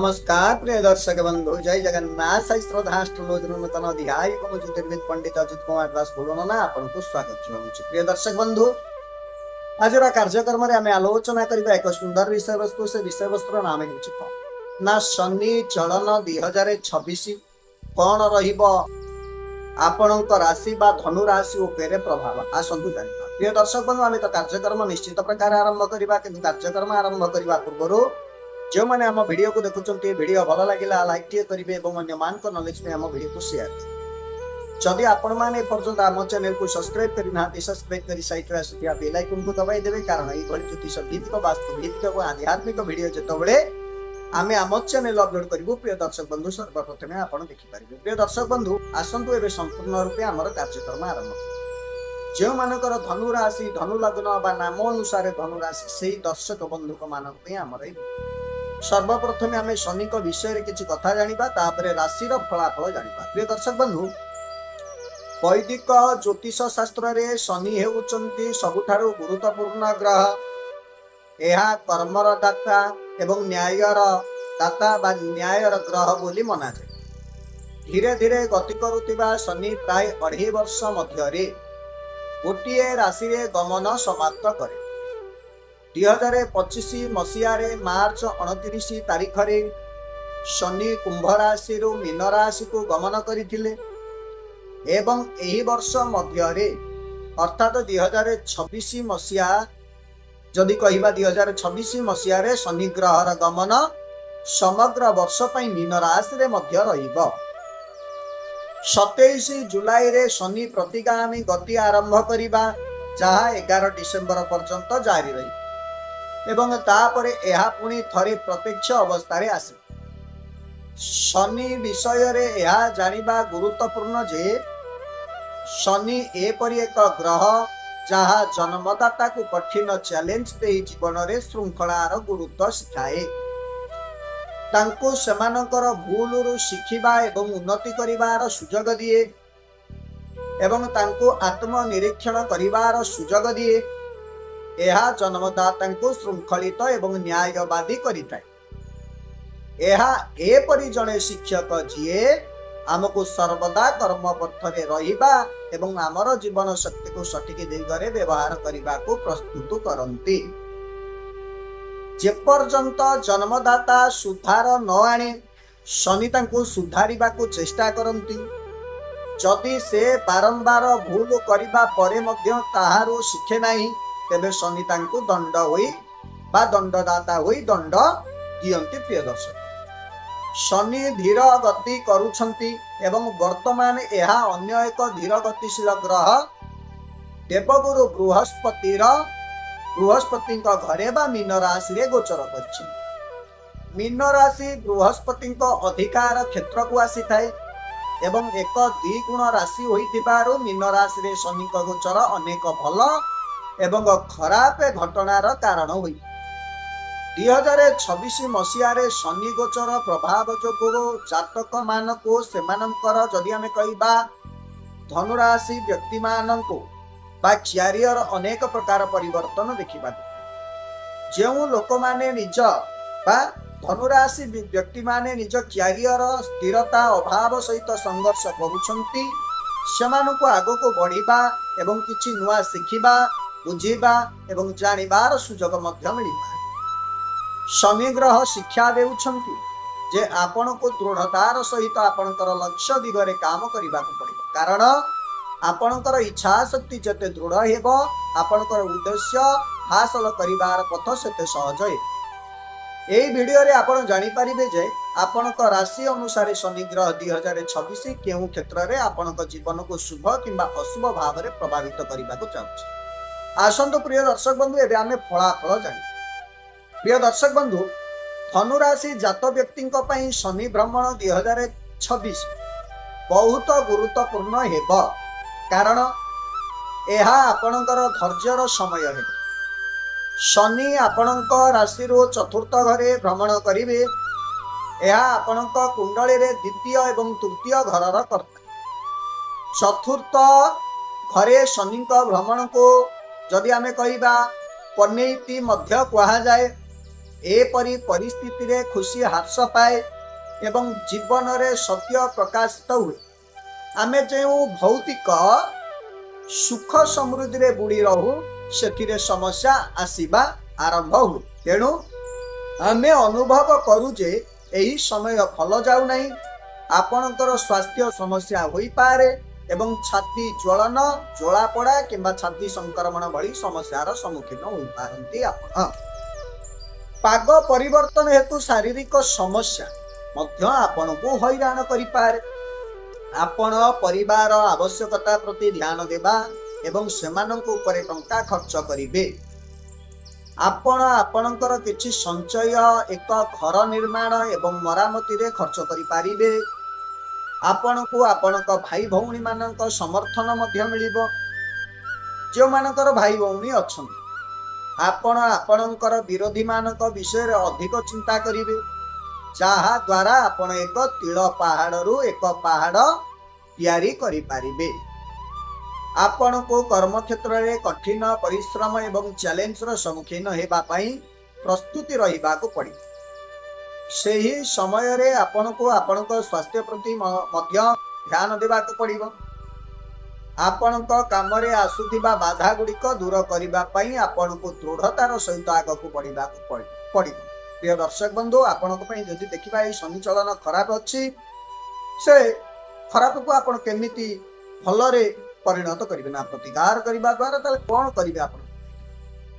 नमस्कार प्रिय दर्शक बंधु जय जगन्नाथ साई श्रद्धाष्टलोचन नूतन अध्याय ज्योतिर्विद पंडित अजित कुमार दास बोलना आपको स्वागत जनाऊँ। प्रिय दर्शक बंधु आज कार्यक्रम में आम आलोचना करबा एक सुंदर विषय वस्तु से विषय वस्तु नाम हो ना शनि चलन 2026 कौन आपण राशि बा धनु राशि उपरे प्रभाव आसतु जाना। प्रिय दर्शक बंधु आम तो कार्यक्रम निश्चित प्रकार आरंभ करवा कि कार्यक्रम आरंभ करने पूर्व जो मैंने आम वीडियो को देखुंत वीडियो भल लगे लाइक टे करेंगे और अन्य मान नॉलेज में आम वीडियो को शेयर जदि आपण मैंने पर्यटन आम चैनल को सब्सक्राइब करना सब्सक्राइब कर साइट में आसुवा बेल आइकन को दबाई देवे कारण ये ज्योतिष भित्तिक वास्तु भित्तिक और आध्यात्मिक वीडियो जितेबाला आम आम चैनल अपलोड करूँ प्रिय दर्शक बंधु सर्वप्रथमे आप देखिपारे। प्रिय दर्शक बंधु आसतु ए संपूर्ण रूपे आम कार्यक्रम आरंभ जो मानकर धनु राशि धनु लग्न बा नाम अनुसार धनु राशि से दर्शक बंधु मान सर्वप्रथम आम शनि विषय किसी कथा जानिबा तापरे राशि फलाफल जानिबा। प्रिय दर्शक बंधु वैदिक ज्योतिष शास्त्र रे शनि हेउचंती सबुठारु गुरुत्वपूर्ण ग्रह। यह कर्मर दाता एवं न्यायर दाता बा न्यायर ग्रह बोली मना जाए। धीरे धीरे गति करुतिबा शनि प्राय 2.5 वर्ष मध्य गोटे राशि रे गमन समाप्त करे। 2025 मसीह मार्च 29 तारीख रे शनि कुंभ राशि मीन राशि को गमन करथिले एवं एही वर्ष मध्य अर्थात 2026 मसीहा जदि कहिबा 2026 मसीह रे शनि ग्रहर गमन समग्र वर्ष पई मीन राशि रे मध्य रहिबो। 27 जुलाई रे शनि प्रतिगामी गति आरंभ करिबा जहाँ 11 डिसेम्बर पर्यंत जारी रही एवं तापरे यह पुणी थरे प्रत्यक्ष अवस्था रे आसे। शनि विषय रे यह जानिबा गुरुत्वपूर्ण जे शनि एपरि एक ग्रह जहाँ जन्मदाता को कठिन चैलेंज दे जीवन रे श्रृंखलार गुरुत्व शिखाए तांको सेमानकर भूलरू शिखिबा एवं उन्नति करिवार सुजोग दिए एवं तांको आत्मनिरीक्षण करिवार सुजोग दिए। यह जन्मदाता को श्रृंखलित एवं न्यायवादी करिताए। यह एपरि जड़े शिक्षक जीए आमको सर्वदा कर्म पथरे रहिबा एवं आमर जीवन शक्ति को सठिक दिगरे व्यवहार करने को प्रस्तुत करती। जेपर्यंत जन्मदाता सुधार न आने शनि तांको सुधारिबा को चेष्टा करती। जदि से बारंबार भूल करिबा परे मध्य ताहारू शिखे नाही तेबे शनि तांको दंड होई बा दंडदाता होई दंड दियंती। प्रिय दर्शक शनि धीर गति करुछंती एवं वर्तमान यह अन्य एक धीर गतिशील ग्रह देवगुरु बृहस्पति घरे बा मीन राशि रे गोचर कर। मीन राशि बृहस्पति अधिकार क्षेत्र को आसी थाए एवं एक द्विगुण राशि होइथिबारु मीन राशि रे शनि गोचर अनेक भल एवं खराब घटनार कारण हुई। 2026 मसीह शनि गोचर प्रभाव जो जातक मान को सेमानंकर जदि आमे कहिबा धनुराशि व्यक्ति मान को बा क्यारियर अनेक प्रकार परिवर्तन देखा जो लोक माने निज बा धनुराशि व्यक्ति माने निज क्यारियर स्थिरता अभाव सहित संघर्ष करुछंती सेमानकु आगको बढ़िबा एवं किछि नुआ शिखिबा बुझिबा एवं जानिबार सुजोग मध्य मिलिबा। शनि ग्रह शिक्षा देउछंती जे आपण को दृढ़तार सहित आपणकर लक्ष्य दिगरे काम करबा को पड़िबो कारण आपणकर इच्छा शक्ति जते दृढ़ हेबो आपणकर उद्देश्य हासिल करिबार पथ सेते सहज हे। एई वीडियो रे आपण जानि परिबे जे आपणक राशि अनुसार शनि ग्रह 2026 केउ क्षेत्र रे आपणक जीवन को शुभ किंबा अशुभ भाव रे प्रभावित करबा को चाहूछि। आसंतु प्रिय दर्शक बंधु एबे आमे फलाफल जानि। प्रिय दर्शक बंधु धनु राशि जात व्यक्ति शनि भ्रमण 2026 बहुत गुरुत्वपूर्ण हेब कारण यह आपणकर धैर्यर समय है। शनि आपणक राशि चतुर्थ घरे भ्रमण करिवे यह आपणक कुंडली रे द्वितीय एवं तृतीय घरर कर्ता। चतुर्थ घरे शनि भ्रमण को जदि आमे कहिबा पन्नेति मध्य कहा जाए एपरि परिस्थिति रे खुशी हर्ष पाए एवं जीवन रे सत्य प्रकाशित हुए। आमे जो भौतिक सुख समृद्धि रे बुड़ी रहू से समस्या आसीबा आरंभ हुए। तेणु आमे अनुभव करू जे एही समय फल जाऊ नहीं, आपणकर स्वास्थ्य समस्या होई पारे एवं छाती ज्वलन ज्वलापोड़ा किंबा छाती संक्रमण भली समस्यार सम्मुखीन होई पारंती। आपण पाग परिवर्तन हेतु शारीरिक समस्या मध्य आपण को हैरान करि पारे। आपण परिवार आवश्यकता प्रति ध्यान देबा एवं सेमानक ऊपर टंका खर्च करिवे। आपण आपणकर किछि संचय एक घर निर्माण एवं मरामती रे खर्च करि पारिबे। आपण को आपणक भाई भौणी मानक समर्थन मध्य मिलिबो। जो मानकर भाई भौणी अछन आपण आपणकर विरोधी मानक विषय अधिक चिंता करिवे, जहा द्वारा आपण एक तिल पहाड़ रु एक पहाड़ तैयारी करि पारिबे। आपण को कर्म क्षेत्र रे कठिन परिश्रम एवं चैलेंज रो सम्मुखीन हेबा पई प्रस्तुति रहिबा को पड़ी। सेही समय रे आपण को आपण को स्वास्थ्य प्रति मध्य ध्यान देबा को पड़िबो। आपण को काम रे आसुथिबा बाधा गुड़िक दूर करिबा पई आपण को दृढ़तार सहित आग को बढ़िबा को पड़िबो। प्रिय दर्शक बंधु, आपण को पई जदि देखिबा ए शनि चलन खराब अछि, से खराब को आपण केमिति भलरे परिणत करिवे ना प्रतिकार करिबा द्वारा ताले कोन करिवे आपण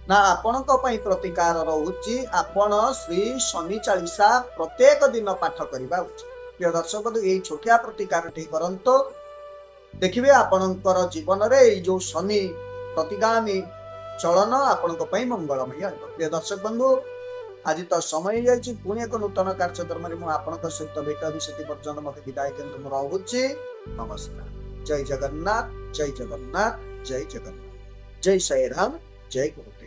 ना आपण को पई प्रतिकार रहउची आपण श्री शनि चालीसा प्रत्येक दिन पाठ करिबा उचित। प्रिय दर्शक बंधु, एई छोटिया प्रतिकार ठी करंतो, देखिबे आपणकर जीवन रे एई जो शनि प्रतिगामी चलन आपण को पई मंगलमय हेबो। प्रिय दर्शक बंधु, आज तो समय जाइछि, पुणी एक नूतन कार्यक्रम रे मु आपणक सहित भेट हेबि। सेति पर्यंत मते विदाय केंद्र मु रहउछि। नमस्कार। जय जगन्नाथ, जय जगन्नाथ, जय जगन्नाथ, जय श्री राम, जय गुरु।